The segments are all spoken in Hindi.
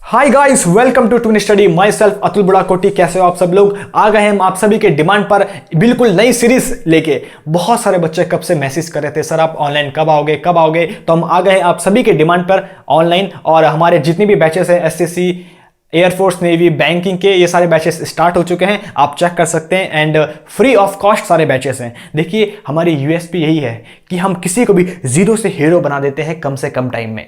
Hi guys, welcome to Twin Study. Myself Atul Budhakoti. कैसे हो आप सब लोग? आ गए हम आप सभी के डिमांड पर बिल्कुल नई सीरीज लेके। बहुत सारे बच्चे कब से मैसेज कर रहे थे, सर आप ऑनलाइन कब आओगे कब आओगे। तो हम आ गए आप सभी के डिमांड पर ऑनलाइन। और हमारे जितनी भी बैचेस हैं, एसएससी, एयरफोर्स, नेवी, बैंकिंग के, ये सारे बैचेस स्टार्ट हो चुके हैं। आप चेक कर सकते हैं एंड फ्री ऑफ कॉस्ट सारे बैचेस हैं। देखिए, हमारी यूएसपी यही है कि हम किसी को भी जीरो से हीरो बना देते हैं कम से कम टाइम में।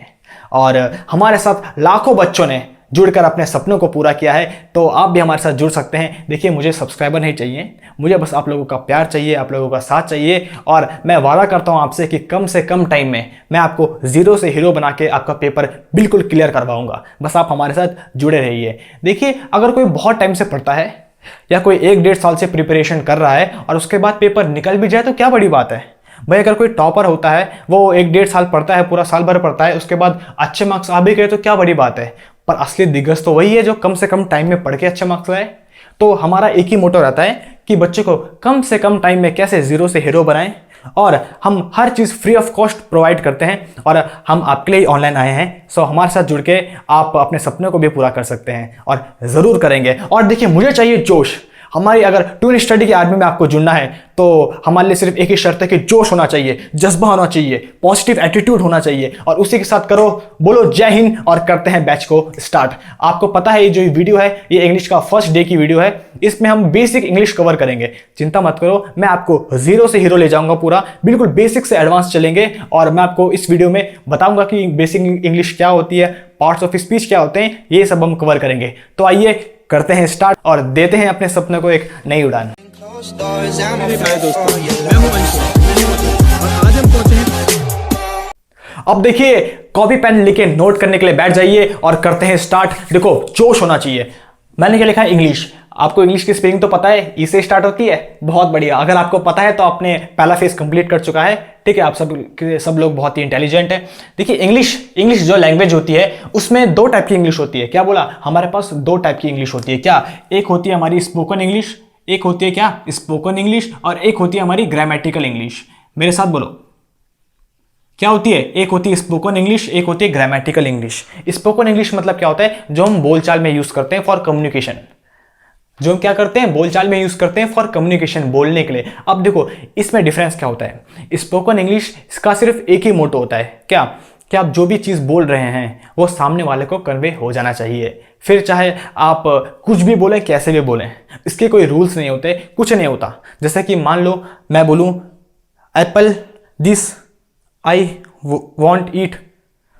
और हमारे साथ लाखों बच्चों ने जुड़कर अपने सपनों को पूरा किया है, तो आप भी हमारे साथ जुड़ सकते हैं। देखिए, मुझे सब्सक्राइबर नहीं चाहिए, मुझे बस आप लोगों का प्यार चाहिए, आप लोगों का साथ चाहिए। और मैं वादा करता हूं आपसे कि कम से कम टाइम में मैं आपको जीरो से हीरो बना के आपका पेपर बिल्कुल क्लियर करवाऊंगा। बस आप हमारे साथ जुड़े रहिए। देखिए, अगर कोई बहुत टाइम से पढ़ता है या कोई 1-1.5 साल से प्रिपरेशन कर रहा है और उसके बाद पेपर निकल भी जाए तो क्या बड़ी बात है भाई। अगर कोई टॉपर होता है, वो 1-1.5 साल पढ़ता है, पूरा साल भर पढ़ता है, उसके बाद अच्छे मार्क्स आ भी गए तो क्या बड़ी बात है। पर असली दिग्गज तो वही है जो कम से कम टाइम में पढ़ के अच्छे मार्क्स लाए। तो हमारा एक ही मोटो रहता है कि बच्चे को कम से कम टाइम में कैसे जीरो से हीरो बनाएं। और हम हर चीज़ फ्री ऑफ कॉस्ट प्रोवाइड करते हैं और हम आपके लिए ऑनलाइन आए हैं। सो हमारे साथ जुड़ के आप अपने सपने को भी पूरा कर सकते हैं और ज़रूर करेंगे। और देखिए, मुझे चाहिए जोश। हमारी अगर ट्विन स्टडी की आर्मी में आपको जुड़ना है तो हमारे लिए सिर्फ एक ही शर्त है कि जोश होना चाहिए, जज्बा होना चाहिए, पॉजिटिव एटीट्यूड होना चाहिए। और उसी के साथ करो, बोलो जय हिंद और करते हैं बैच को स्टार्ट। आपको पता है, ये जो वीडियो है ये इंग्लिश का फर्स्ट डे की वीडियो है। इसमें हम बेसिक इंग्लिश कवर करेंगे। चिंता मत करो, मैं आपको जीरो से हीरो ले जाऊंगा पूरा, बिल्कुल बेसिक से एडवांस चलेंगे। और मैं आपको इस वीडियो में बताऊंगा कि बेसिक इंग्लिश क्या होती है, पार्ट्स ऑफ स्पीच क्या होते हैं, ये सब हम कवर करेंगे। तो आइए करते हैं स्टार्ट और देते हैं अपने सपने को एक नई उड़ान। अब देखिए, कॉपी पेन लेके नोट करने के लिए बैठ जाइए और करते हैं स्टार्ट। देखो, जोश होना चाहिए। मैंने क्या लिखा है? इंग्लिश। आपको इंग्लिश की स्पेलिंग तो पता है, ई से स्टार्ट होती है। बहुत बढ़िया। अगर आपको पता है तो आपने पहला फेज कंप्लीट कर चुका है। ठीक है, आप सब लोग बहुत ही इंटेलिजेंट हैं। देखिए, इंग्लिश जो लैंग्वेज होती है उसमें 2 टाइप की इंग्लिश होती है। क्या बोला? हमारे पास 2 टाइप की इंग्लिश होती है। क्या? एक होती है हमारी स्पोकन इंग्लिश, एक होती है क्या? Spoken English. और एक होती है हमारी ग्रामेटिकल इंग्लिश। मेरे साथ बोलो, क्या होती है? एक होती है स्पोकन इंग्लिश, एक होती है ग्रामेटिकल इंग्लिश। स्पोकन इंग्लिश मतलब क्या होता है? जो हम बोलचाल में यूज करते हैं फॉर कम्युनिकेशन। जो हम क्या करते हैं? बोलचाल में यूज करते हैं फॉर कम्युनिकेशन, बोलने के लिए। अब देखो, इसमें डिफरेंस क्या होता है? स्पोकन इंग्लिश इसका सिर्फ एक ही मोटो होता है। क्या? कि आप जो भी चीज़ बोल रहे हैं वो सामने वाले को कन्वे हो जाना चाहिए। फिर चाहे आप कुछ भी बोलें, कैसे भी बोलें, इसके कोई रूल्स नहीं होते, कुछ नहीं होता। जैसे कि मान लो मैं बोलूँ एप्पल दिस आई वॉन्ट ईट,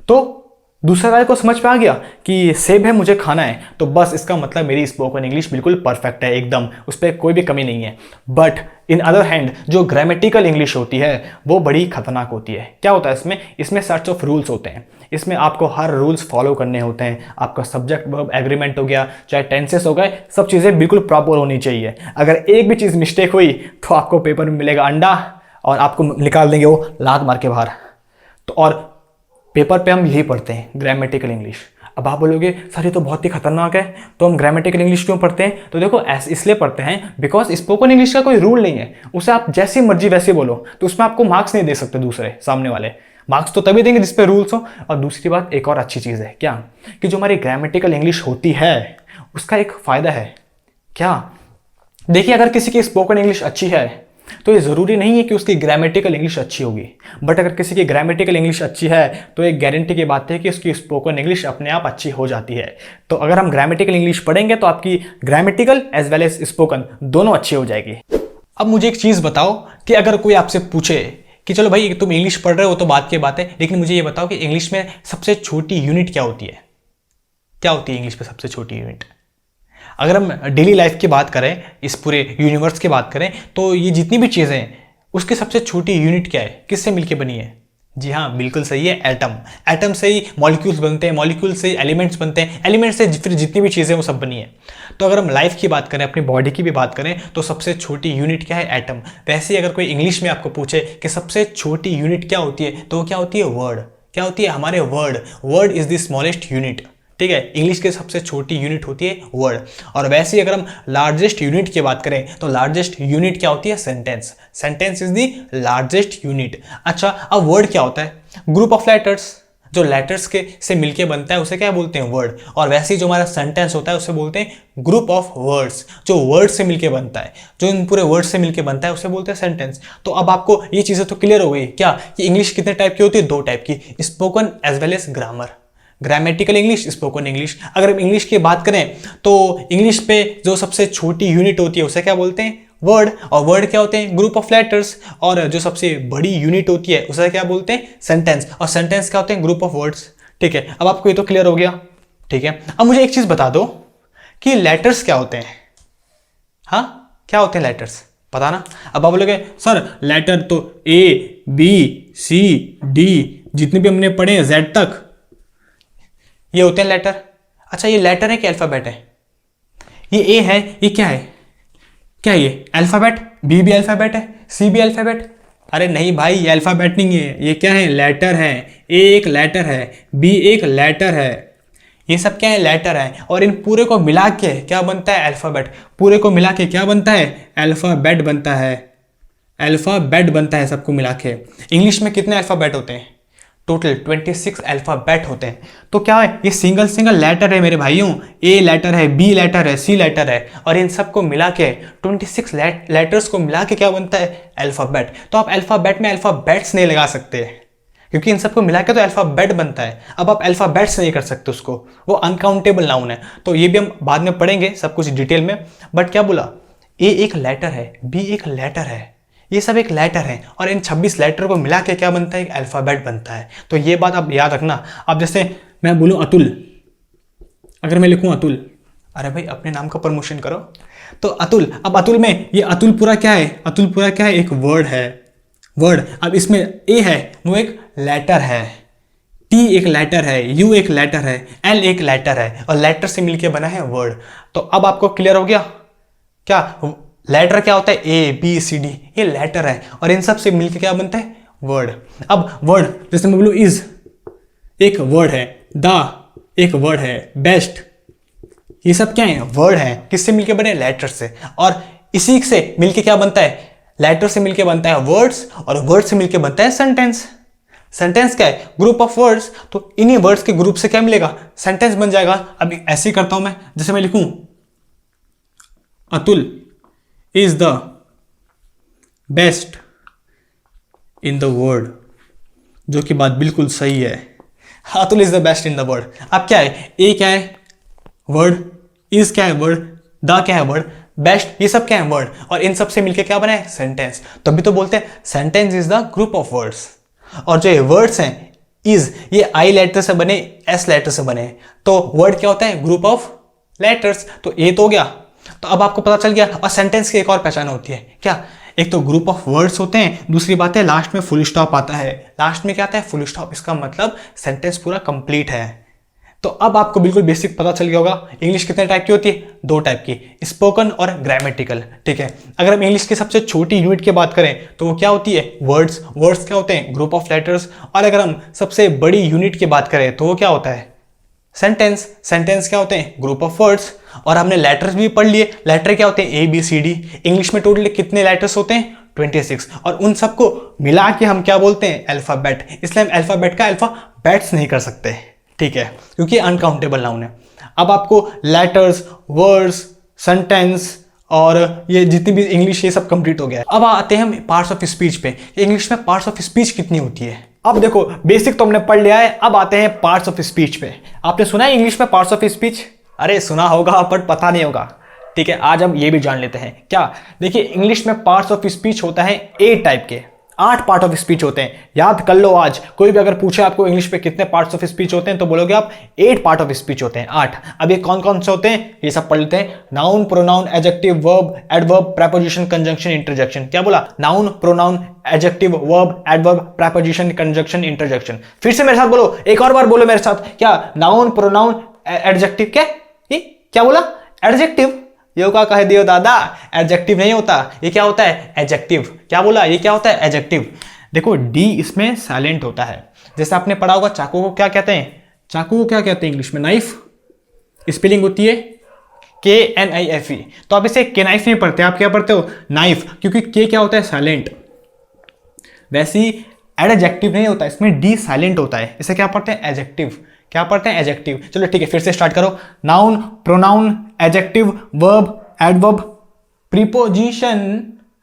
तो दूसरे वाले को समझ में आ गया कि सेब है, मुझे खाना है। तो बस इसका मतलब मेरी स्पोकन इंग्लिश बिल्कुल परफेक्ट है, एकदम, उस पर कोई भी कमी नहीं है। बट इन अदर हैंड जो ग्रामेटिकल इंग्लिश होती है वो बड़ी खतरनाक होती है। क्या होता है इसमें? इसमें सेट्स ऑफ रूल्स होते हैं। इसमें आपको हर रूल्स फॉलो करने होते हैं। आपका सब्जेक्ट वर्ब एग्रीमेंट हो गया, चाहे टेंसेस हो गए, सब चीज़ें बिल्कुल प्रॉपर होनी चाहिए। अगर एक भी चीज़ मिस्टेक हुई तो आपको पेपर में मिलेगा अंडा और आपको निकाल देंगे वो लात मार के बाहर। तो और पेपर पे हम यही पढ़ते हैं, ग्रामेटिकल इंग्लिश। अब आप बोलोगे सर ये तो बहुत ही खतरनाक है, तो हम ग्रामेटिकल इंग्लिश क्यों पढ़ते हैं? तो देखो, इसलिए पढ़ते हैं बिकॉज स्पोकन इंग्लिश का कोई रूल नहीं है। उसे आप जैसी मर्जी वैसे बोलो, तो उसमें आपको मार्क्स नहीं दे सकते दूसरे सामने वाले। मार्क्स तो तभी देंगे जिस पे रूल्स हो। और दूसरी बात, एक और अच्छी चीज़ है क्या, कि जो हमारी ग्रामेटिकल इंग्लिश होती है उसका एक फ़ायदा है। क्या? देखिए, अगर किसी की स्पोकन इंग्लिश अच्छी है तो ये ज़रूरी नहीं है कि उसकी ग्रामेटिकल इंग्लिश अच्छी होगी। बट अगर किसी की ग्रामेटिकल इंग्लिश अच्छी है तो एक गारंटी की बात है कि उसकी स्पोकन इंग्लिश अपने आप अच्छी हो जाती है। तो अगर हम ग्रामेटिकल इंग्लिश पढ़ेंगे तो आपकी grammatical as well as spoken दोनों अच्छी हो जाएगी। अब मुझे एक चीज़ बताओ कि अगर कोई आपसे पूछे कि चलो भाई तुम इंग्लिश पढ़ रहे हो तो बात की बात है, लेकिन मुझे ये बताओ कि इंग्लिश में सबसे छोटी यूनिट क्या होती है? क्या होती है इंग्लिश में सबसे छोटी यूनिट? अगर हम डेली लाइफ की बात करें, इस पूरे यूनिवर्स की बात करें, तो ये जितनी भी चीज़ें हैं उसकी सबसे छोटी यूनिट क्या है? किससे मिलके बनी है? जी हाँ, बिल्कुल सही है, एटम। एटम से ही मॉलिक्यूल्स बनते हैं, मॉलिक्यूल से एलिमेंट्स बनते हैं, एलिमेंट्स से फिर जितनी भी चीज़ें वो सब बनी है। तो अगर हम लाइफ की बात करें, अपनी बॉडी की भी बात करें, तो सबसे छोटी यूनिट क्या है? एटम। वैसे ही अगर कोई इंग्लिश में आपको पूछे कि सबसे छोटी यूनिट क्या होती है, तो वो क्या होती है? वर्ड। क्या होती है? हमारे word. Word is the smallest unit. ठीक है, इंग्लिश की सबसे छोटी यूनिट होती है वर्ड। और वैसे ही अगर हम लार्जेस्ट यूनिट की बात करें तो लार्जेस्ट यूनिट क्या होती है? Sentence. Sentence is the largest unit. अच्छा, अब वर्ड क्या होता है? Group of letters. जो लेटर्स के से मिलके बनता है उसे क्या बोलते हैं, वर्ड। और वैसे ही जो हमारा सेंटेंस होता है उसे बोलते हैं ग्रुप ऑफ वर्ड्स, जो वर्ड से मिलके बनता है, जो इन पूरे वर्ड से मिलके बनता है उसे बोलते हैं सेंटेंस। तो अब आपको ये चीज़ें तो क्लियर हो गई क्या कि इंग्लिश कितने टाइप की होती है, 2 टाइप की, spoken as well as grammar, grammatical English, spoken English. अगर हम इंग्लिश की बात करें तो इंग्लिश पे जो सबसे छोटी यूनिट होती है उसे क्या बोलते हैं, वर्ड। और वर्ड क्या होते हैं, ग्रुप ऑफ लेटर्स। और जो सबसे बड़ी यूनिट होती है उसे क्या बोलते हैं, सेंटेंस। और सेंटेंस क्या होते हैं, ग्रुप ऑफ वर्ड्स। ठीक है, अब आपको ये तो क्लियर हो गया। ठीक है, अब मुझे एक चीज बता दो कि लेटर्स क्या होते हैं। हाँ, क्या होते हैं लेटर्स, पता ना। अब आप बोलोगे सर लेटर तो ABCD जितने भी हमने पढ़े Z तक ये होते हैं लेटर। अच्छा, ये लेटर है कि अल्फाबेट है, ये A है, ये क्या है, क्या है ये अल्फाबेट, B भी अल्फाबेट है, C भी अल्फाबेट। अरे नहीं भाई, ये अल्फाबेट नहीं है, ये क्या है, लेटर है। A एक लेटर है, B एक लेटर है, ये सब क्या है, लेटर है। और इन पूरे को मिला के क्या बनता है, अल्फाबेट। पूरे को मिला के क्या बनता है, अल्फाबेट बनता है। अल्फाबेट बनता है सबको मिला के। इंग्लिश में कितने अल्फाबेट होते हैं, टोटल 26 अल्फाबेट होते हैं। तो क्या है, ये सिंगल सिंगल लेटर है मेरे भाइयों, A लेटर है, B लेटर है, C लेटर है, और इन सबको मिला के 26 लेटर्स को मिला के क्या बनता है, अल्फाबेट। तो आप अल्फाबेट में अल्फाबेट्स नहीं लगा सकते क्योंकि इन सबको मिला के तो अल्फाबेट बनता है। अब आप अल्फाबेट्स नहीं कर सकते उसको, वो अनकाउंटेबल नाउन है। तो ये भी हम बाद में पढ़ेंगे सब कुछ डिटेल में। बट क्या बोला, A एक लेटर है, B एक लेटर है, ये सब एक लेटर है, और इन 26 लेटर को मिला के क्या बनता है, एक अल्फाबेट बनता है। तो ये बात आप याद रखना। अब जैसे मैं बोलूं अतुल, अगर मैं लिखूं अतुल, अरे भाई अपने नाम का प्रमोशन करो। तो अतुल, अब अतुल में ये अतुल पूरा क्या है, अतुल पूरा क्या है, एक वर्ड है, वर्ड। अब इसमें A है वो एक लेटर है, T एक लेटर है, U एक लेटर है, L एक लेटर है, और लेटर से मिलके बना है वर्ड। तो अब आपको क्लियर हो गया क्या, लेटर क्या होता है, ABCD, ये लेटर है, और इन सब से मिलके क्या बनता है, वर्ड। अब वर्ड जैसे मैं बोलूं इज एक वर्ड है, द एक वर्ड है, बेस्ट, ये सब क्या है, वर्ड है। किससे मिलके बने, लेटर से। और इसी से मिलके क्या बनता है, लेटर से मिलके बनता है वर्ड्स, और वर्ड से मिलके बनता है सेंटेंस। सेंटेंस क्या है, ग्रुप ऑफ वर्ड्स। तो इन्हीं वर्ड्स के ग्रुप से क्या मिलेगा, सेंटेंस बन जाएगा। अब ऐसे ही करता हूं मैं, जैसे मैं लिखूं Atul is the best in the world, जो कि बात बिल्कुल सही है। Atul is the best in the world. अब क्या है, ए क्या है, वर्ड, इज क्या है, वर्ड, द क्या है, वर्ड, बेस्ट, ये सब क्या है, वर्ड, और इन सब से मिलके क्या बना है, सेंटेंस। तभी तो बोलते हैं sentence is the group of words. और जो ये वर्ड्स हैं, इज ये आई लेटर से बने, एस लेटर से बने, तो वर्ड क्या होता है, ग्रुप ऑफ लेटर्स। तो ये तो हो गया। तो अब आपको पता चल गया। और सेंटेंस की एक और पहचान होती है क्या, एक तो ग्रुप ऑफ वर्ड्स होते हैं, दूसरी बात है लास्ट में फुल स्टॉप आता है। लास्ट में क्या आता है, फुल स्टॉप। इसका मतलब सेंटेंस पूरा कंप्लीट है। तो अब आपको बिल्कुल बेसिक पता चल गया होगा इंग्लिश कितने टाइप की होती है, 2 टाइप की, स्पोकन और ग्रामेटिकल। ठीक है, अगर हम इंग्लिश की सबसे छोटी यूनिट की बात करें तो वो क्या होती है, वर्ड्स। वर्ड्स क्या होते हैं, ग्रुप ऑफ लेटर्स। और अगर हम सबसे बड़ी यूनिट की बात करें तो वो क्या होता है, सेंटेंस। सेंटेंस क्या होते हैं, ग्रुप ऑफ वर्ड्स। और हमने लेटर्स भी पढ़ लिए, लेटर क्या होते हैं, ABCD। इंग्लिश में टोटल कितने लेटर्स होते हैं, 26, और उन सबको मिला के हम क्या बोलते हैं, अल्फाबेट। इसलिए हम अल्फाबेट का अल्फाबेट्स नहीं कर सकते, ठीक है, क्योंकि अनकाउंटेबल नाउन है। अब आपको लेटर्स, वर्ड्स, सेंटेंस और ये जितनी भी इंग्लिश, ये सब कंप्लीट हो गया है। अब आते हैं हम पार्ट्स ऑफ स्पीच पे। इंग्लिश में पार्ट्स ऑफ स्पीच कितनी होती है। अब देखो, बेसिक तो हमने पढ़ लिया है, अब आते हैं पार्ट्स ऑफ स्पीच पे। आपने सुना है इंग्लिश में पार्ट्स ऑफ स्पीच? अरे सुना होगा पर पता नहीं होगा। ठीक है, आज हम ये भी जान लेते हैं। क्या, देखिए इंग्लिश में पार्ट्स ऑफ स्पीच होता है 8 टाइप के, 8 पार्ट ऑफ स्पीच होते हैं। याद कर लो, आज कोई भी अगर पूछे आपको इंग्लिश पे कितने पार्ट्स ऑफ स्पीच होते हैं तो बोलोगे आप 8 पार्ट ऑफ स्पीच होते हैं, 8। अब ये कौन कौन से होते हैं, ये सब पढ़ लेते हैं। Noun, pronoun, adjective, verb, adverb, preposition, conjunction, interjection. क्या बोला, noun, pronoun, adjective, verb, adverb, preposition, conjunction, interjection. फिर से मेरे साथ बोलो, एक और बार बोलो मेरे साथ। क्या, नाउन, प्रोनाउन, एडजेक्टिव, क्या बोला, एडजेक्टिव। यो का कह दियो दादा, एडजेक्टिव नहीं होता, ये क्या होता है, एडजेक्टिव। क्या बोला, ये क्या होता है, एडजेक्टिव। देखो डी इसमें साइलेंट होता है। जैसे आपने पढ़ा होगा चाकू को क्या कहते हैं, चाकू को क्या कहते हैं इंग्लिश में, नाइफ। स्पेलिंग होती है KNIFE। तो आप इसे के नाइफ नहीं पढ़ते, आप क्या पढ़ते हो, नाइफ, क्योंकि के क्या होता है, साइलेंट। वैसे ही एडजेक्टिव नहीं होता, इसमें डी साइलेंट होता है, इसे क्या पढ़ते हैं? एडजेक्टिव। क्या पढ़ते हैं? एडजेक्टिव। चलो ठीक है, फिर से स्टार्ट करो। Noun, pronoun, adjective, verb, adverb, preposition.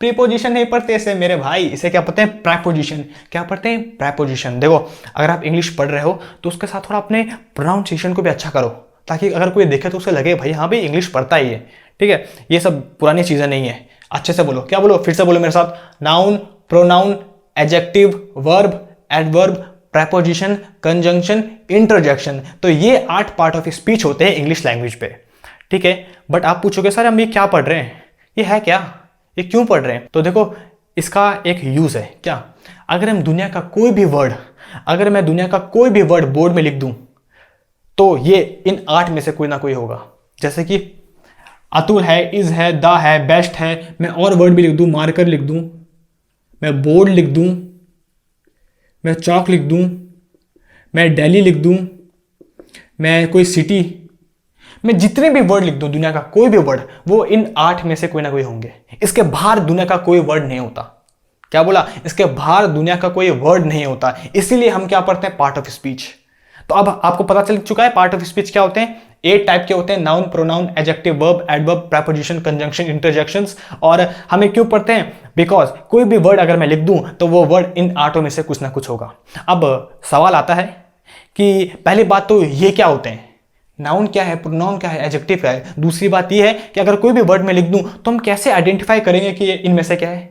Preposition नहीं पढ़ते इसे मेरे भाई, इसे क्या पढ़ते हैं? प्रेपोजिशन। क्या पढ़ते हैं? प्रेपोजिशन। देखो, अगर आप इंग्लिश पढ़ रहे हो तो उसके साथ थोड़ा अपने प्रोनाउंसिएशन को भी अच्छा करो, ताकि अगर कोई देखे तो उसे लगे भाई हाँ भाई इंग्लिश पढ़ता ही है। ठीक है, ये सब पुरानी चीजें नहीं है, अच्छे से बोलो। क्या बोलो? फिर से बोलो मेरे साथ। Noun, pronoun, adjective, verb, adverb, preposition, conjunction, interjection. तो ये 8 पार्ट ऑफ स्पीच होते हैं इंग्लिश लैंग्वेज पे। ठीक है, बट आप पूछोगे सर हम ये क्या पढ़ रहे हैं, ये है क्या, ये क्यों पढ़ रहे हैं? तो देखो, इसका एक यूज है। क्या? अगर हम दुनिया का कोई भी वर्ड, अगर मैं दुनिया का कोई भी वर्ड बोर्ड में लिख दूं तो ये इन 8 में से कोई ना कोई होगा। जैसे कि अतुल है, इज है, द है, बेस्ट है। मैं और वर्ड भी लिख दूं, मार्कर लिख दूं, मैं बोर्ड लिख दूं, मैं चौक लिख दूं, मैं दिल्ली लिख दूं, मैं कोई सिटी, मैं जितने भी वर्ड लिख दूं दुनिया का कोई भी वर्ड, वो इन 8 में से कोई ना कोई होंगे। इसके बाहर दुनिया का कोई वर्ड नहीं होता। क्या बोला? इसके बाहर दुनिया का कोई वर्ड नहीं होता। इसीलिए हम क्या पढ़ते हैं? Part of speech. तो अब आपको पता चल चुका है पार्ट ऑफ स्पीच क्या होते हैं। 8 टाइप के होते हैं, noun, pronoun, adjective, verb, adverb, preposition, conjunction, interjections. और हमें क्यों पढ़ते हैं? बिकॉज कोई भी वर्ड अगर मैं लिख दूं तो वो वर्ड इन 8 में से कुछ ना कुछ होगा। अब सवाल आता है कि पहली बात तो ये क्या होते हैं, नाउन क्या है, प्रोनाउन क्या है, एडजेक्टिव क्या है। दूसरी बात ये है कि अगर कोई भी वर्ड में लिख दूं तो हम कैसे आइडेंटिफाई करेंगे कि इनमें से क्या है।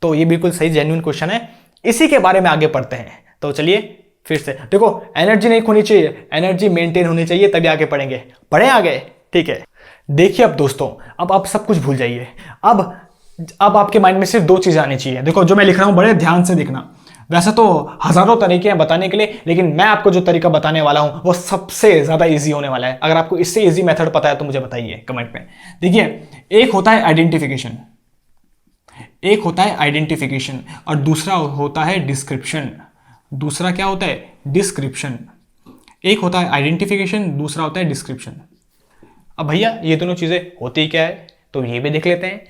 तो ये बिल्कुल सही जेन्युइन क्वेश्चन है, इसी के बारे में आगे पढ़ते हैं। तो चलिए फिर से देखो, एनर्जी नहीं खोनी चाहिए, एनर्जी मेंटेन होनी चाहिए, तभी आगे पढ़ेंगे। पढ़े आगे? ठीक है, देखिए अब दोस्तों, अब आप सब कुछ भूल जाइए। अब आपके माइंड में सिर्फ 2 चीजें आनी चाहिए। देखो, जो मैं लिख रहा हूं बड़े ध्यान से देखना। वैसे तो हजारों तरीके हैं बताने के लिए, लेकिन मैं आपको जो तरीका बताने वाला हूं वो सबसे ज्यादा इजी होने वाला है। अगर आपको इससे इजी मेथड पता है तो मुझे बताइए कमेंट में। देखिए, एक होता है आइडेंटिफिकेशन, एक होता है आइडेंटिफिकेशन और दूसरा होता है डिस्क्रिप्शन। दूसरा क्या होता है? डिस्क्रिप्शन। एक होता है आइडेंटिफिकेशन, दूसरा होता है डिस्क्रिप्शन। अब भैया ये दोनों चीजें होती क्या है, तो ये भी देख लेते हैं।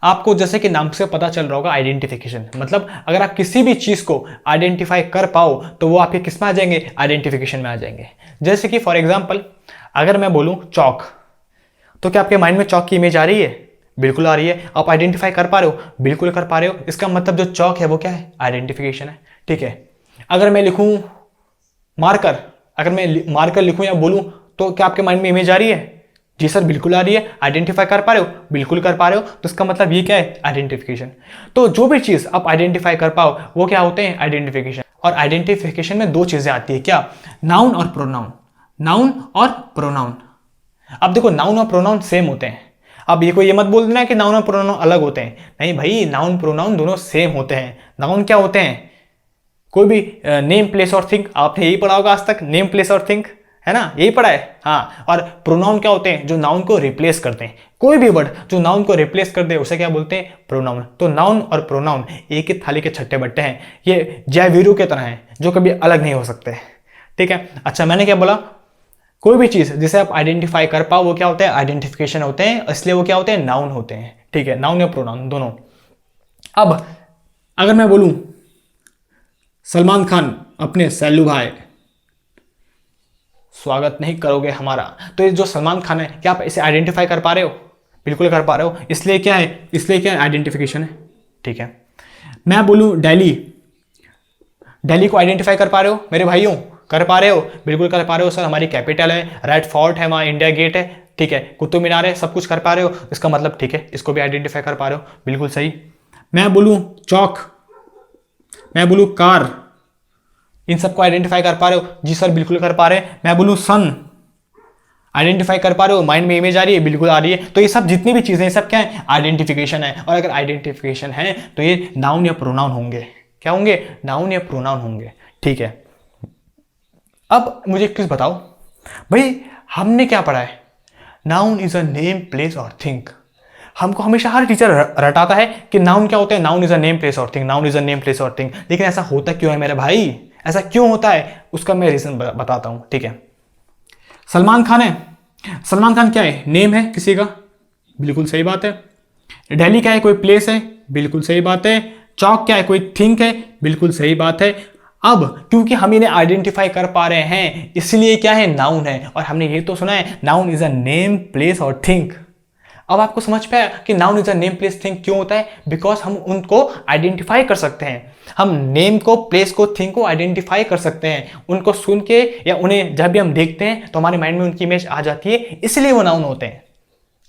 आपको जैसे कि नाम से पता चल रहा होगा, आइडेंटिफिकेशन मतलब अगर आप किसी भी चीज को आइडेंटिफाई कर पाओ तो वो आपके किस में आ जाएंगे? आइडेंटिफिकेशन में आ जाएंगे। जैसे कि फॉर एग्जांपल अगर मैं बोलूं चौक, तो क्या आपके माइंड में चौक की इमेज आ रही है? बिल्कुल आ रही है। आप आइडेंटिफाई कर पा रहे हो? बिल्कुल कर पा रहे हो। इसका मतलब जो चौक है वो क्या है? आइडेंटिफिकेशन है। ठीक है, अगर मैं लिखूं मार्कर, अगर मैं मार्कर लिखूं या बोलूं तो क्या आपके माइंड में इमेज आ रही है? जी सर बिल्कुल आ रही है। आइडेंटिफाई कर पा रहे हो? बिल्कुल कर पा रहे हो। तो इसका मतलब ये क्या है? आइडेंटिफिकेशन। तो जो भी चीज आप आइडेंटिफाई कर पाओ वो क्या होते हैं? आइडेंटिफिकेशन। और आइडेंटिफिकेशन में 2 चीजें आती है, क्या? नाउन और प्रोनाउन। नाउन और प्रोनाउन। अब देखो, नाउन और प्रोनाउन सेम होते हैं। अब ये कोई ये मत बोल देना कि नाउन और प्रोनाउन अलग होते हैं। नहीं भाई, नाउन प्रोनाउन दोनों सेम होते हैं। नाउन क्या होते हैं? कोई भी नेम, प्लेस और थिंग, आपने यही पढ़ा होगा आज तक, नेम, प्लेस और थिंग, है ना? यही पढ़ा है। हाँ, और प्रोनाउन क्या होते हैं? जो नाउन को रिप्लेस करते हैं। कोई भी वर्ड जो नाउन को रिप्लेस कर दे उसे क्या बोलते हैं? प्रोनाउन। तो नाउन और प्रोनाउन एक ही थाली के छट्टे बट्टे हैं। ये जय वीरू के तरह हैं जो कभी अलग नहीं हो सकते। ठीक है, अच्छा मैंने क्या बोला? कोई भी चीज जिसे आप आइडेंटिफाई कर पाओ वो क्या होता है? आइडेंटिफिकेशन होते हैं, इसलिए वो क्या होते हैं? नाउन होते हैं। ठीक है, नाउन या प्रोनाउन दोनों। अब अगर मैं बोलूं सलमान खान अपने सैलू भाई, स्वागत नहीं करोगे हमारा, तो ये जो सलमान खान है क्या आप इसे आइडेंटिफाई कर पा रहे हो? बिल्कुल कर पा रहे हो। इसलिए क्या है? इसलिए क्या है? आइडेंटिफिकेशन है। ठीक है, मैं बोलूं दिल्ली, दिल्ली को आइडेंटिफाई कर पा रहे हो मेरे भाइयों? कर पा रहे हो? बिल्कुल कर पा रहे हो सर। हमारी कैपिटल है, रेड फोर्ट है, वहां इंडिया गेट है, ठीक है, कुतुब मीनार है, सब कुछ कर पा रहे हो। इसका मतलब ठीक है, इसको भी आइडेंटिफाई कर पा रहे हो। बिल्कुल सही। मैं बोलूं चौक, मैं बोलूं कार, इन सबको आइडेंटिफाई कर पा रहे हो? जी सर बिल्कुल कर पा रहे हैं। मैं बोलूं सन, आइडेंटिफाई कर पा रहे हो? माइंड में इमेज आ रही है? बिल्कुल आ रही है। तो ये सब जितनी भी चीजें, सब क्या है? आइडेंटिफिकेशन है। और अगर आइडेंटिफिकेशन है तो ये नाउन या प्रोनाउन होंगे। क्या होंगे? नाउन या प्रोनाउन होंगे। ठीक है, अब मुझे एक चीज बताओ भाई, हमने क्या पढ़ा है? Noun is a name, place और थिंग। हमको हमेशा हर टीचर रटाता है कि नाउन क्या होता है? Noun is a name, place और thing, noun is a name, place और थिंग। लेकिन ऐसा होता क्यों है मेरे भाई? ऐसा क्यों होता है उसका मैं रीजन बताता हूं। ठीक है, सलमान खान है, सलमान खान क्या है? नेम है किसी का, बिल्कुल सही बात है। दिल्ली क्या है? कोई प्लेस है, बिल्कुल सही बात है। चौक क्या है? कोई थिंग है, बिल्कुल सही बात है। अब क्योंकि हम इन्हें आइडेंटिफाई कर पा रहे हैं इसलिए क्या है, नाउन है। और हमने ये तो सुना है noun is a name, place और थिंग। अब आपको समझ पे आया कि noun is a name, place, thing क्यों होता है? बिकॉज हम उनको आइडेंटिफाई कर सकते हैं। हम नेम को, प्लेस को, थिंग को आइडेंटिफाई कर सकते हैं। उनको सुन के या उन्हें जब भी हम देखते हैं तो हमारे माइंड में उनकी इमेज आ जाती है, इसलिए वो नाउन होते हैं।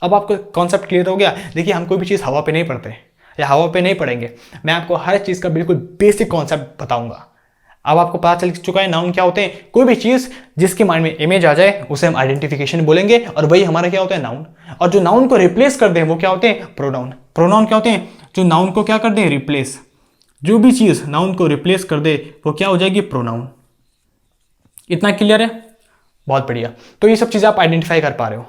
अब आपको कॉन्सेप्ट क्लियर हो गया? देखिए, हम कोई भी चीज़ हवा पे नहीं पढ़ते या हवा पे नहीं पढ़ेंगे। मैं आपको हर चीज़ का बिल्कुल बेसिक कॉन्सेप्ट बताऊंगा। अब आपको पता चल चुका है नाउन क्या होते हैं। कोई भी चीज़ जिसके माइंड में इमेज आ जाए उसे हम आइडेंटिफिकेशन बोलेंगे, और वही हमारा क्या होता है, नाउन। और जो नाउन को रिप्लेस कर दें वो क्या होते हैं, प्रोनाउन। प्रोनाउन क्या होते हैं, जो नाउन को क्या कर दें, रिप्लेस। जो भी चीज़ नाउन को रिप्लेस कर दे वो क्या हो जाएगी, प्रोनाउन। इतना क्लियर है? बहुत बढ़िया। तो ये सब चीज़ें आप आइडेंटिफाई कर पा रहे हो।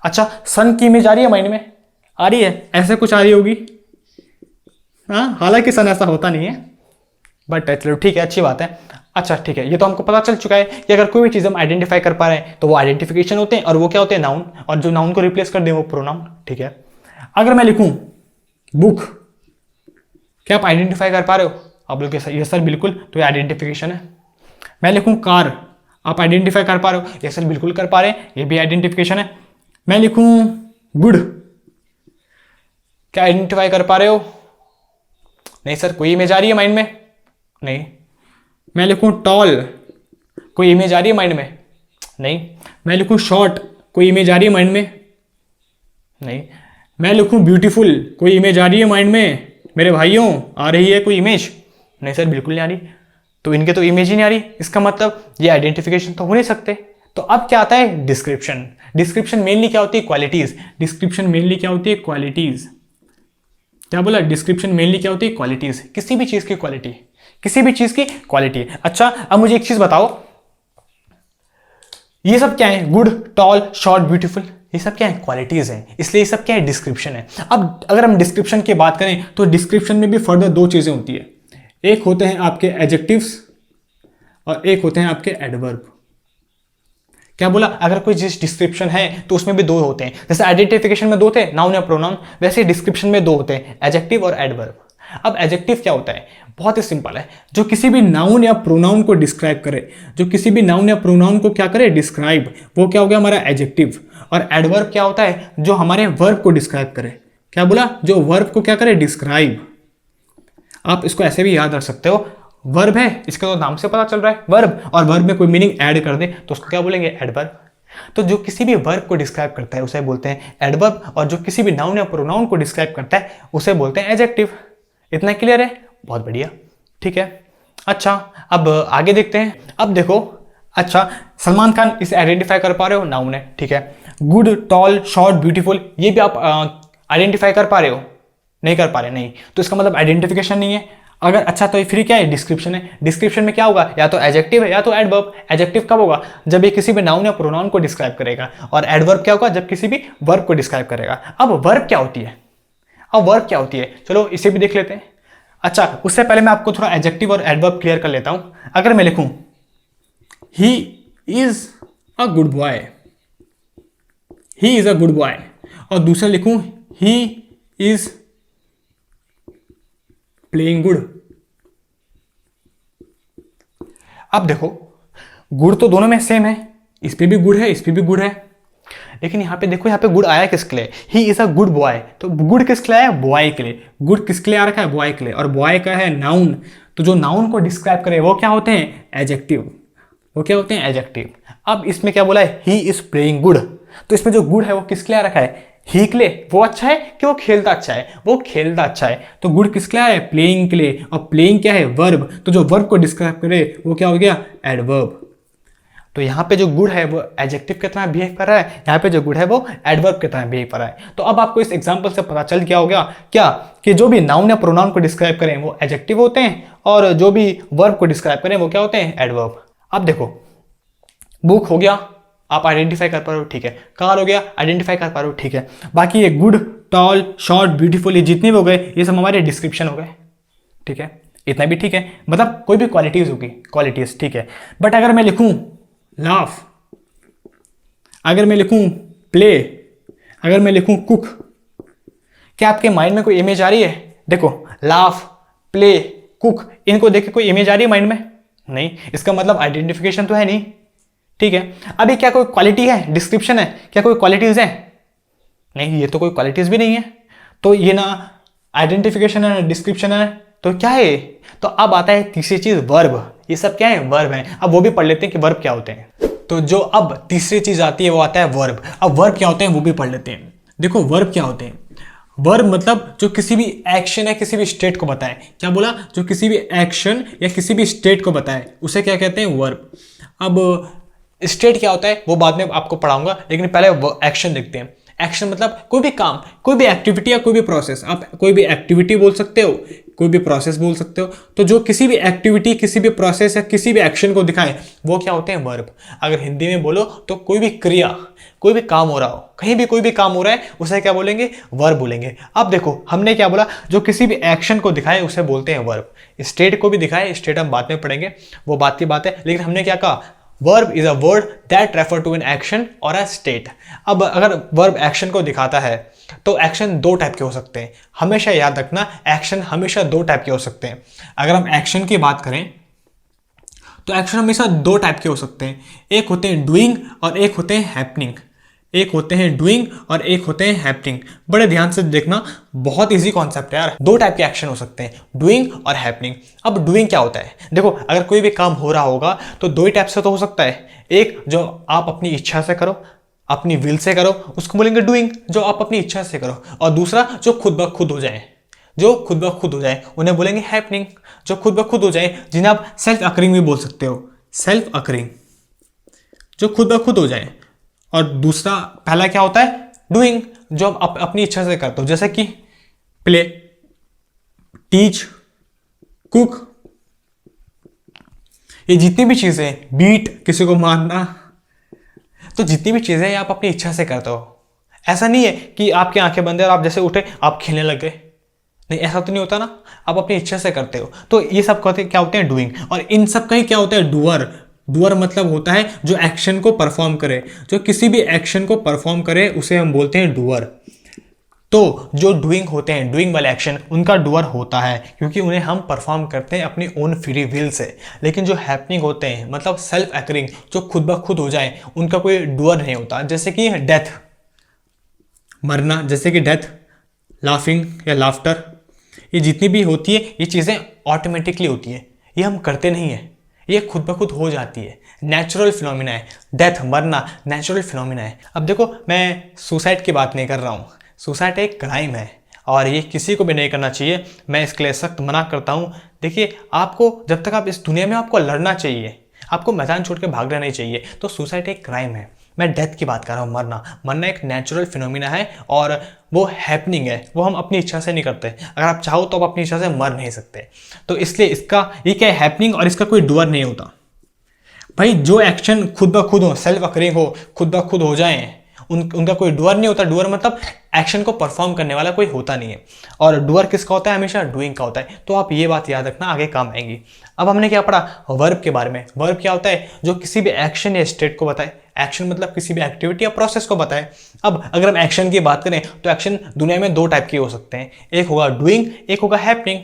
अच्छा, सन की इमेज आ रही है माइंड में? आ रही है, ऐसे कुछ आ रही होगी। हाँ, हालांकि सन ऐसा होता नहीं है, बट चलो ठीक है, अच्छी बात है। अच्छा ठीक है, ये तो हमको पता चल चुका है कि अगर कोई भी चीज़ हम आइडेंटिफाई कर पा रहे हैं तो वो आइडेंटिफिकेशन होते हैं, और वो क्या होते हैं, नाउन। और जो नाउन को रिप्लेस कर दें वो प्रोनाउन। ठीक है, अगर मैं लिखूं बुक, क्या आप आइडेंटिफाई कर पा रहे हो? आप लोग ये सर बिल्कुल, तो ये आइडेंटिफिकेशन है। मैं लिखूं कार, आप आइडेंटिफाई कर पा रहे हो? ये सर बिल्कुल कर पा रहे हैं, ये भी आइडेंटिफिकेशन है। मैं लिखूं गुड, क्या आइडेंटिफाई कर पा रहे हो? नहीं सर, कोई इमेज आ रही है माइंड में? नहीं। मैं लिखूं टॉल, कोई इमेज आ रही है माइंड में? नहीं। मैं लिखूं शॉर्ट, कोई इमेज आ रही है माइंड में? नहीं। मैं लिखूं ब्यूटीफुल, कोई इमेज आ रही है माइंड में? मेरे भाइयों, आ रही है कोई इमेज? नहीं सर, बिल्कुल नहीं आ रही। तो इनके तो इमेज ही नहीं आ रही, इसका मतलब ये आइडेंटिफिकेशन तो हो नहीं सकते। तो अब क्या आता है, डिस्क्रिप्शन। डिस्क्रिप्शन मेनली क्या होती है, क्वालिटीज। डिस्क्रिप्शन मेनली क्या होती है, क्वालिटीज। क्या बोला? डिस्क्रिप्शन मेनली क्या होती है, क्वालिटीज। किसी भी चीज की क्वालिटी, किसी भी चीज की क्वालिटी। अच्छा, अब मुझे एक चीज बताओ, ये सब क्या है, गुड, टॉल, शॉर्ट, ब्यूटीफुल, ये सब क्या है, क्वालिटीज हैं, इसलिए ये सब क्या है, डिस्क्रिप्शन है। अब अगर हम डिस्क्रिप्शन की बात करें तो डिस्क्रिप्शन में भी फर्दर दो चीजें होती है। एक होते हैं आपके एडजेक्टिव्स और एक होते हैं आपके एडवर्ब। क्या बोला? अगर कोई चीज डिस्क्रिप्शन है तो उसमें भी दो होते हैं। जैसे आइडेंटिफिकेशन में दो थे, नाउन या प्रोनाउन, वैसे डिस्क्रिप्शन में दो होते हैं, एडजेक्टिव और एडवर्ब। अब एडजेक्टिव क्या होता है? बहुत ही सिंपल है, जो किसी भी नाउन या प्रोनाउन को डिस्क्राइब करे। जो किसी भी नाउन या प्रोनाउन को क्या करे, डिस्क्राइब, वो क्या हो गया हमारा एडजेक्टिव। और एडवर्ब क्या होता है? जो हमारे वर्ब को डिस्क्राइब करे। क्या बोला? जो वर्ब को क्या करे, डिस्क्राइब। आप इसको ऐसे भी याद रख सकते हो, वर्ब है, इसके तो नाम से पता चल रहा है वर्ब, और वर्ब में कोई मीनिंग ऐड कर दे तो उसको क्या बोलेंगे, एडवर्ब। तो जो किसी भी वर्ब को डिस्क्राइब करता है उसे बोलते हैं एडवर्ब, और जो किसी भी नाउन या प्रोनाउन को डिस्क्राइब करता है उसे बोलते हैं एडजेक्टिव। इतना क्लियर है? बहुत बढ़िया, ठीक है। अच्छा, अब आगे देखते हैं। अब देखो, अच्छा, सलमान खान, इसे आइडेंटिफाई कर पा रहे हो, नाउन है, ठीक है। गुड, टॉल, शॉर्ट, ब्यूटीफुल, ये भी आप आइडेंटिफाई कर पा रहे हो? नहीं कर पा रहे, नहीं, तो इसका मतलब आइडेंटिफिकेशन नहीं है। अगर अच्छा, तो फिर क्या है, डिस्क्रिप्शन है। डिस्क्रिप्शन में क्या होगा, या तो एडजेक्टिव है या तो एडवर्ब। एडजेक्टिव कब होगा, जब ये किसी भी नाउन या प्रोनाउन को डिस्क्राइब करेगा, और एडवर्ब क्या होगा, जब किसी भी वर्ब को डिस्क्राइब करेगा। अब वर्ब क्या होती है? अब वर्ब क्या होती है, चलो इसे भी देख लेते हैं। अच्छा, उससे पहले मैं आपको थोड़ा एडजेक्टिव और एडवर्ब क्लियर कर लेता हूं। अगर मैं लिखूं he is a good boy, he is a good boy, और दूसरा लिखूं ही इज प्लेइंग गुड। अब देखो, गुड तो दोनों में सेम है, इस पे भी गुड है, इस पे भी गुड है, लेकिन यहां पे देखो, यहां पे गुड आया किसके लिए, he is a good boy, तो गुड किसके लिए आया, बॉय के लिए। गुड किसके लिए आ रखा है, बॉय के लिए, और बॉय का है नाउन, तो जो नाउन को डिस्क्राइब करे वो क्या होते हैं, एडजेक्टिव। वो क्या होते हैं, एडजेक्टिव। अब इसमें क्या बोला है, ही इज प्लेइंग गुड, तो इसमें जो गुड है वो किसके लिए आ रखा है, ही के लिए। वो अच्छा है कि वो खेलता अच्छा है, वो खेलता अच्छा है, तो गुड किसके लिए है, प्लेइंग के लिए। और प्लेइंग क्या है, वर्ब, तो जो वर्ब को डिस्क्राइब करे वो क्या हो गया, एडवर्ब। तो यहाँ पे जो गुड है वो एडजेक्टिव की तरह बिहेव कर रहा है, यहाँ पे जो गुड है वो एडवर्ब की तरह बिहेव कर रहा है। तो अब आपको इस एग्जांपल से पता चल गया होगा क्या, कि जो भी नाउन या प्रोनाउन को डिस्क्राइब करें वो एडजेक्टिव होते हैं, और जो भी वर्ब को डिस्क्राइब करें वो क्या होते हैं, एडवर्ब। अब देखो, बुक हो गया, आप आइडेंटिफाई कर पा रहे हो, ठीक है। कार हो गया, आइडेंटिफाई कर पा रहे हो, ठीक है। बाकी ये गुड, टॉल, शॉर्ट, ब्यूटीफुल, ये जितने भी हो गए ये सब हमारे डिस्क्रिप्शन हो गए, ठीक है। इतना भी ठीक है, मतलब कोई भी क्वालिटीज होगी, क्वालिटीज, ठीक है। बट अगर मैं लिखूं लाफ, अगर मैं लिखूं प्ले, अगर मैं लिखूं कुक, क्या आपके माइंड में कोई इमेज आ रही है? देखो, लाफ, प्ले, कुक, इनको देख के कोई इमेज आ रही है माइंड में? नहीं, इसका मतलब आइडेंटिफिकेशन तो है नहीं। ठीक है, अभी क्या कोई क्वालिटी है, डिस्क्रिप्शन है, क्या कोई क्वालिटीज है? नहीं, ये तो कोई क्वालिटीज भी नहीं है। तो ये ना आइडेंटिफिकेशन है ना डिस्क्रिप्शन है, तो क्या है? तो अब आता है तीसरी चीज, वर्ब। ये सब क्या है? वर्ब है। अब वो भी पढ़ लेते हैं कि वर्ब क्या होते हैं। तो जो अब तीसरी चीज आती है वो आता है वर्ब। अब वर्ब क्या होते हैं वो भी पढ़ लेते हैं। देखो वर्ब क्या होते हैं। वर्ब मतलब जो किसी भी एक्शन या किसी भी स्टेट को बताए। क्या बोला? जो किसी भी एक्शन या किसी भी स्टेट को बताए उसे क्या कहते हैं? वर्ब। अब स्टेट क्या होता है वो बाद में आपको पढ़ाऊंगा, लेकिन पहले एक्शन देखते हैं। एक्शन मतलब कोई भी काम, कोई भी एक्टिविटी या कोई भी प्रोसेस। आप कोई भी एक्टिविटी बोल सकते हो, कोई भी प्रोसेस बोल सकते हो। तो जो किसी भी एक्टिविटी, किसी भी प्रोसेस या किसी भी एक्शन को दिखाएं वो क्या होते हैं? वर्ब। अगर हिंदी में बोलो तो कोई भी क्रिया, कोई भी काम हो रहा हो, कहीं भी कोई भी काम हो रहा है, उसे क्या बोलेंगे? वर्ब बोलेंगे। अब देखो हमने क्या बोला, जो किसी भी एक्शन को दिखाए उसे बोलते हैं वर्ब। स्टेट को भी दिखाए, स्टेट हम बाद में पढ़ेंगे, वो बात की बात है। लेकिन हमने क्या कहा? Verb is a word that refer to an action और अ स्टेट। अब अगर वर्ब एक्शन को दिखाता है तो एक्शन दो टाइप के हो सकते हैं। हमेशा याद रखना, एक्शन हमेशा दो टाइप के हो सकते हैं। अगर हम एक्शन की बात करें तो एक्शन हमेशा दो टाइप के हो सकते हैं। एक होते हैं डूइंग और एक होते हैं हैपनिंग। एक होते हैं डूइंग और एक होते हैं हैपनिंग। बड़े ध्यान से देखना, बहुत इजी कॉन्सेप्ट है यार। दो टाइप के एक्शन हो सकते हैं, डूइंग और हैपनिंग। अब डूइंग क्या होता है? देखो अगर कोई भी काम हो रहा होगा तो दो ही टाइप से तो हो सकता है। एक जो आप अपनी इच्छा से करो, अपनी विल से करो, उसको बोलेंगे डूइंग, जो आप अपनी इच्छा से करो। और दूसरा जो खुद ब खुद हो जाए, जो खुद ब खुद हो जाए उन्हें बोलेंगे हैपनिंग, जो खुद ब खुद हो जाए, जिन्हें आप सेल्फ अकरिंग भी बोल सकते हो। सेल्फ अकरिंग, जो खुद ब खुद हो जाए। और दूसरा, पहला क्या होता है? डूइंग, जो आप अपनी इच्छा से करते हो, जैसे कि प्ले, टीच, कुक, ये जितनी भी चीजें, बीट, किसी को मारना, तो जितनी भी चीजें आप अपनी इच्छा से करते हो। ऐसा नहीं है कि आपकी आंखें बंद है और आप जैसे उठे आप खेलने लग गए। नहीं, ऐसा तो नहीं होता ना, आप अपनी इच्छा से करते हो। तो ये सब क्या होते हैं? डूइंग। और इन सब का ही क्या होता है? डूअर। डूअर मतलब होता है जो एक्शन को परफॉर्म करे, जो किसी भी एक्शन को परफॉर्म करे उसे हम बोलते हैं डूअर। तो जो डूइंग होते हैं, डूइंग वाले एक्शन, उनका डूअर होता है क्योंकि उन्हें हम परफॉर्म करते हैं अपनी ओन फ्री विल से। लेकिन जो हैपनिंग होते हैं मतलब सेल्फ अकरिंग, जो खुद ब खुद हो जाए, उनका कोई डूअर नहीं होता। जैसे कि डेथ, मरना, जैसे कि डेथ, लाफिंग या लाफ्टर, ये जितनी भी होती है ये चीज़ें ऑटोमेटिकली होती है, ये हम करते नहीं है, ये खुद ब खुद हो जाती है। नेचुरल फिनोमिना है। डेथ, मरना नेचुरल फिनोमिना है। अब देखो मैं सुसाइड की बात नहीं कर रहा हूँ, सुसाइड एक क्राइम है और ये किसी को भी नहीं करना चाहिए। मैं इसके लिए सख्त मना करता हूँ। देखिए आपको जब तक आप इस दुनिया में, आपको लड़ना चाहिए, आपको मैदान छोड़ के भागना नहीं चाहिए। तो सुसाइड एक क्राइम है। मैं डेथ की बात कर रहा हूँ, मरना। मरना एक नेचुरल फिनोमिना है और वो हैपनिंग है, वो हम अपनी इच्छा से नहीं करते। अगर आप चाहो तो आप अपनी इच्छा से मर नहीं सकते। तो इसलिए इसका ये क्या है? हैपनिंग, और इसका कोई डूअर नहीं होता। भाई जो एक्शन खुद ब खुद हो, सेल्फ अकरिंग हो, खुद ब खुद हो जाए, उनका कोई डूअर नहीं होता। डूअर मतलब एक्शन को परफॉर्म करने वाला कोई होता नहीं है। और डूअर किसका होता है? हमेशा डूइंग का होता है। तो आप ये बात याद रखना, आगे काम आएंगी। अब हमने क्या पढ़ा? वर्ब के बारे में। वर्ब क्या होता है? जो किसी भी एक्शन या स्टेट को बताए। एक्शन मतलब किसी भी एक्टिविटी या प्रोसेस को बताए। अब अगर हम एक्शन की बात करें तो एक्शन दुनिया में दो टाइप के हो सकते हैं, एक होगा डूइंग, एक होगा हैपनिंग।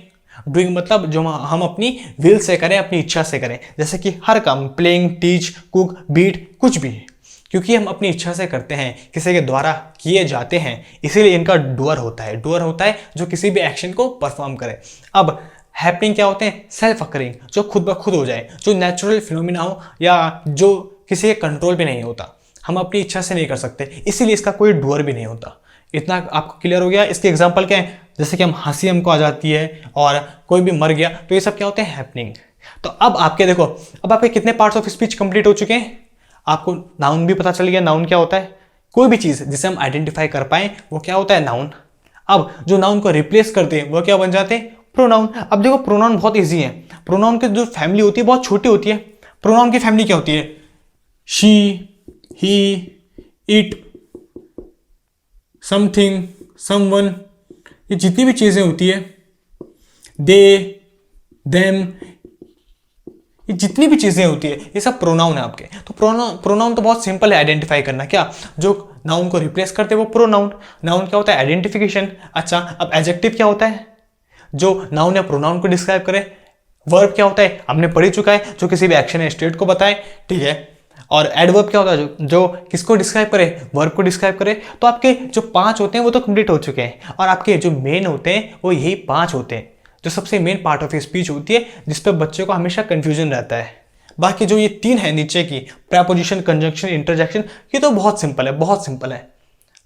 डूइंग मतलब जो हम अपनी विल से करें, अपनी इच्छा से करें, जैसे कि हर काम, प्लेइंग, टीच, कुक, बीट, कुछ भी, क्योंकि हम अपनी इच्छा से करते हैं, किसी के द्वारा किए जाते हैं, इसीलिए इनका डूअर होता है। डूअर होता है जो किसी भी एक्शन को परफॉर्म करे। अब हैपनिंग क्या होते हैं? सेल्फ अकरिंग, जो खुद ब खुद हो जाए, जो नेचुरल फिनोमिना हो या जो किसी के कंट्रोल भी नहीं होता, हम अपनी इच्छा से नहीं कर सकते, इसीलिए इसका कोई डूअर भी नहीं होता। इतना आपको क्लियर हो गया? इसके एग्जाम्पल क्या है? जैसे कि हम हंसी हमको आ जाती है और कोई भी मर गया, तो ये सब क्या होते हैं? हैपनिंग। तो अब आपके देखो, अब आपके कितने पार्ट्स ऑफ स्पीच कंप्लीट हो चुके हैं? आपको नाउन भी पता चल गया। नाउन क्या होता है? कोई भी चीज जिसे हम आइडेंटिफाई कर पाए वो क्या होता है? नाउन। अब जो नाउन को रिप्लेस करते हैं वो क्या बन जाते हैं? प्रोनाउन। अब देखो प्रोनाउन बहुत इजी है। प्रोनाउन की जो फैमिली होती है बहुत छोटी होती है। प्रोनाउन की फैमिली क्या होती है? She, he, it, something, someone, ये जितनी भी चीजें होती है, दे, देम, ये जितनी भी चीजें होती है ये सब प्रोनाउन है आपके। तो प्रोनाउन तो बहुत सिंपल है आइडेंटिफाई करना। क्या? जो नाउन को रिप्लेस करते हैं वो प्रोनाउन। नाउन क्या होता है? आइडेंटिफिकेशन। अच्छा, अब एडजेक्टिव क्या होता है? जो नाउन या प्रोनाउन को डिस्क्राइब करे। वर्ब क्या होता है हमने पढ़ ही चुका है, जो किसी भी एक्शन या स्टेट को बताए, ठीक है। और एडवर्ब क्या होता है, जो किसको डिस्क्राइब करे, वर्ब को डिस्क्राइब करे। तो आपके जो 5 होते हैं वो तो कंप्लीट हो चुके हैं, और आपके जो मेन होते हैं वो यही 5 होते हैं, जो सबसे मेन पार्ट ऑफ स्पीच होती है, जिस पर बच्चों को हमेशा कंफ्यूजन रहता है। बाकी जो ये 3 है नीचे की, प्रेपोजिशन, कंजंक्शन, इंटरजेक्शन, ये तो बहुत सिंपल है, बहुत सिंपल है।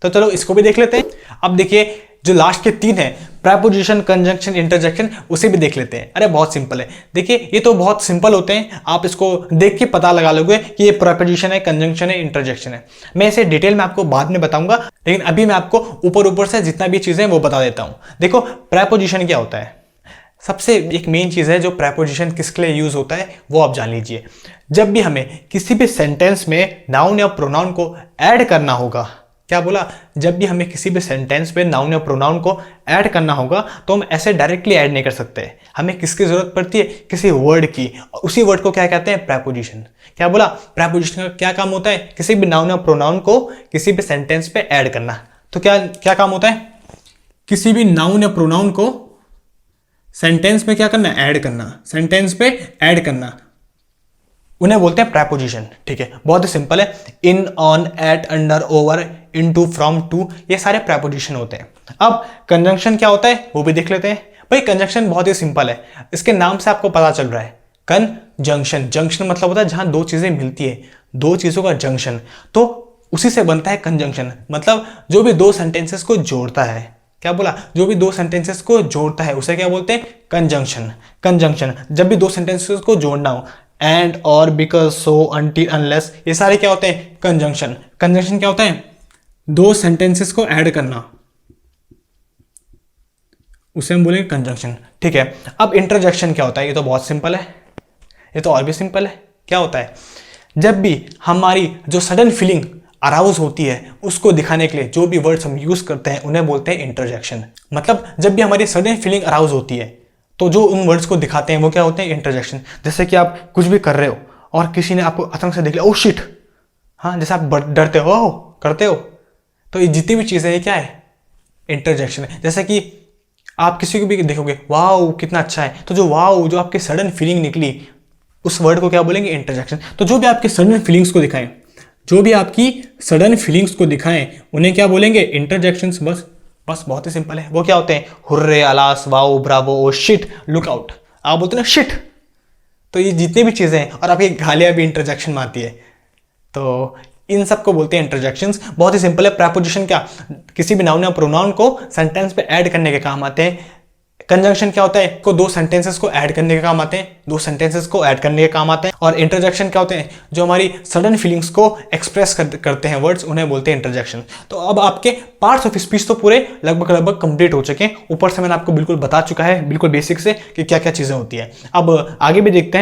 तो चलो इसको भी देख लेते हैं। अब देखिए जो लास्ट के 3 है, प्रेपोजिशन, कंजंक्शन, इंटरजेक्शन, उसे भी देख लेते हैं। अरे बहुत सिंपल है, देखिए ये तो बहुत सिंपल होते हैं, आप इसको देख के पता लगा लोगे कि ये प्रेपोजिशन है, कंजंक्शन है, इंटरजेक्शन है। मैं इसे डिटेल में आपको बाद में बताऊंगा, लेकिन अभी मैं आपको ऊपर ऊपर से जितना भी चीजें वो बता देता हूं। देखो प्रेपोजिशन क्या होता है, सबसे एक मेन चीज है जो प्रेपोजिशन किसके लिए यूज होता है वो आप जान लीजिए। जब भी हमें किसी भी सेंटेंस में नाउन या प्रोनाउन को ऐड करना होगा, क्या बोला, जब भी हमें किसी भी सेंटेंस में नाउन या प्रोनाउन को ऐड करना होगा तो हम ऐसे डायरेक्टली ऐड नहीं कर सकते। हमें किसकी जरूरत पड़ती है, किसी वर्ड की, और उसी वर्ड को क्या कहते हैं, प्रेपोजिशन। क्या बोला, प्रेपोजिशन का क्या काम होता है, किसी भी नाउन या प्रोनाउन को किसी भी सेंटेंस पे ऐड करना। तो क्या क्या काम होता है, किसी भी नाउन या प्रोनाउन को सेंटेंस में क्या करना, ऐड करना, सेंटेंस पे ऐड करना, उन्हें बोलते हैं प्रेपोजिशन। ठीक है, बहुत ही सिंपल है। In, on, at, under, over, into, from, to, ये सारे प्रेपोजिशन होते हैं। अब कंजंक्शन क्या होता है वो भी देख लेते हैं। भाई कंजंक्शन बहुत ही सिंपल है, इसके नाम से आपको पता चल रहा है, कंजंक्शन। जंक्शन मतलब होता है जहां दो चीजें मिलती है, दो चीजों का जंक्शन, तो उसी से बनता है कंजंक्शन। मतलब जो भी दो सेंटेंसेस को जोड़ता है, क्या बोला, जो भी दो सेंटेंसेस को जोड़ता है उसे क्या बोलते हैं, कंजंक्शन। कंजंक्शन जब भी दो सेंटेंसेस को जोड़ना हो, एंड, और, बिकॉज, सो, अनटिल, अनलेस, ये सारे क्या होते हैं, कंजंक्शन। कंजंक्शन क्या होता है, दो सेंटेंसेस को ऐड करना, उसे हम बोलेंगे कंजंक्शन। ठीक है, अब इंटरजेक्शन क्या होता है, ये तो बहुत सिंपल है, ये तो और भी सिंपल है। क्या होता है, जब भी हमारी जो सडन फीलिंग अराउज होती है उसको दिखाने के लिए जो भी वर्ड्स हम यूज करते हैं उन्हें बोलते हैं इंटरजेक्शन। मतलब जब भी हमारी सडन फीलिंग अराउज होती है तो जो उन वर्ड्स को दिखाते हैं वो क्या होते हैं, इंटरजेक्शन। जैसे कि आप कुछ भी कर रहे हो और किसी ने आपको अचानक से देख लिया, ओह शिट, हाँ, जैसे आप डरते हो, करते हो, तो ये जितनी भी चीजें, ये क्या है, इंटरजेक्शन है। जैसे कि आप किसी को भी देखोगे, वाओ कितना अच्छा है, तो जो वाओ, जो आपकी सडन फीलिंग निकली, उस वर्ड को क्या बोलेंगे, इंटरजेक्शन। तो जो भी आपकी सडन फीलिंग्स को दिखाएं, जो भी आपकी सडन फीलिंग्स को दिखाएं उन्हें क्या बोलेंगे, इंटरजेक्शंस। बस बस बहुत ही सिंपल है। वो क्या होते हैं, hurray, alas, wow, Bravo, oh shit, look out, आप बोलते हैं ना शिट। तो ये जितनी भी चीजें हैं, और आपकी गालियां भी इंटरजेक्शन में आती है, तो इन सब को बोलते हैं इंटरजेक्शंस। बहुत ही सिंपल है। प्रेपोजिशन क्या, किसी भी नाउन या प्रोनाउन को सेंटेंस पे ऐड करने के काम आते हैं। कंजंक्शन क्या होता है, को दो सेंटेंसेस को ऐड करने के काम आते हैं, दो सेंटेंसेस को ऐड करने के काम आते हैं। और इंटरजेक्शन क्या होते हैं, जो हमारी सडन फीलिंग्स को एक्सप्रेस करते हैं वर्ड्स, उन्हें बोलते हैं इंटरजेक्शन। तो अब आपके पार्ट्स ऑफ स्पीच तो पूरे लगभग कंप्लीट हो चुके हैं। ऊपर से मैंने आपको बिल्कुल बता चुका है, बिल्कुल बेसिक से, कि क्या क्या चीजें होती है। अब आगे भी देखते हैं।